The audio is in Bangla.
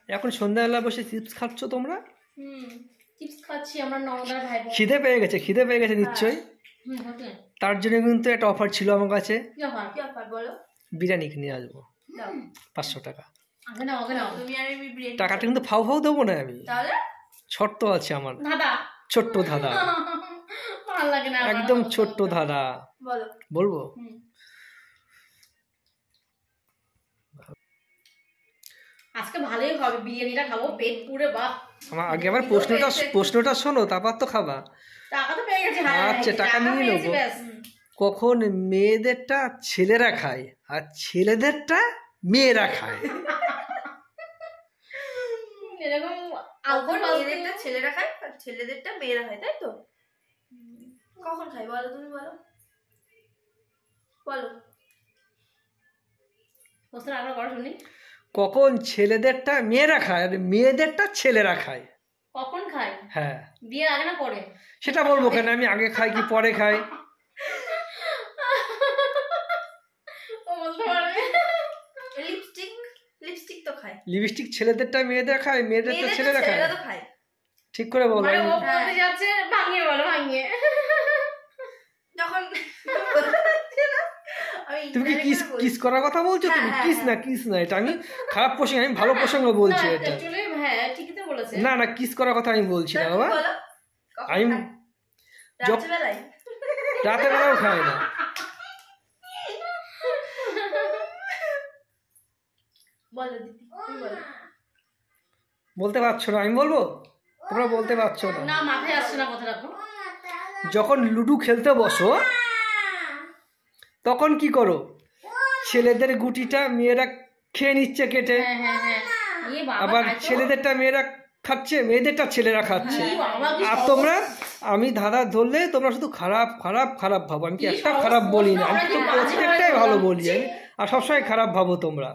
এখন সন্ধ্যাবেলা বসে চিপস খাচ্ছ তোমরা? চিপস খাচ্ছি আমরা নওদার ভাই বোন। খিদে পেয়ে গেছে নিশ্চয়ই। তার জন্য কিন্তু একটা অফার ছিল আমার কাছে। কি অফার বলো? বিরিয়ানি নিয়ে আসবো 500 টাকা। আগে নাও তুমি আর আমি বিরিয়ানি। টাকাটা কিন্তু ফাউ দেবো না আমি, তাহলে শর্ত আছে আমার। দাদা ছোট্ট দাদা, ভালো লাগে না একদম ছোট্ট দাদা। বলবো আজকে ভালোই হবে, বিরিয়ানিটা খাবো পেট পুরে। বাহ, আমার আগে আবার প্রশ্নটা শোনো, তারপর তো খাবা। টাকা তো পেয়ে গেছি। আচ্ছা, টাকা নিয়ে নেবো। কখন মেয়েদেরটা ছেলেরা খায় আর ছেলেদেরটা মেয়েরা খায়? এরকম মেয়েদেরটা ছেলেরা খায় আর ছেলেদেরটা মেয়েরা খায়, তাই তো? কখন খাই বলো, তুমি বলো। কখন ছেলেদেরটা মেয়েরা খায় আর মেয়েদেরটা ছেলেরা খায়? কখন খায়? হ্যাঁ, বিয়ের আগে না পরে? সেটা বলবো কেন, আমি আগে খাই কি পরে খাই? লিপস্টিক তো খায়। লিপস্টিক ছেলেদেরটা মেয়েদের খায়, মেয়েদেরটা ছেলেরা খায়। ঠিক করে বলো। ও বলতে যাচ্ছে ভাঙিয়ে বলো, ভাঙিয়ে। যখন তুমি কি কিস করার কথা বলছো? তুমি কিস না, এটা আমি খারাপ প্রসঙ্গ, আমি ভালো প্রসঙ্গ বলছি। এটা হ্যাঁ ঠিকই তো বলেছে। না কিস করার কথা আমি বলছি না বাবা। আমি রাতের বেলাও খাই না। বলতে পারছো না? আমি বলবো, তোমরা বলতে পারছো না। না, মাথায় আসছে না কথাটা। যখন লুডো খেলতে বসো তখন কি করো? ছেলেদের গুটিটা মেয়েরা খেয়ে নিচ্ছে কেটে, আবার ছেলেদেরটা মেয়েরা খাচ্ছে, মেয়েদেরটা ছেলেরা খাচ্ছে। আর তোমরা, আমি ধাঁধা ধরলে তোমরা শুধু খারাপ খারাপ খারাপ ভাবো। আমি কি একটা খারাপ বলি না, আমি তো প্রত্যেকটাই ভালো বলি, আর সবসময় খারাপ ভাবো তোমরা।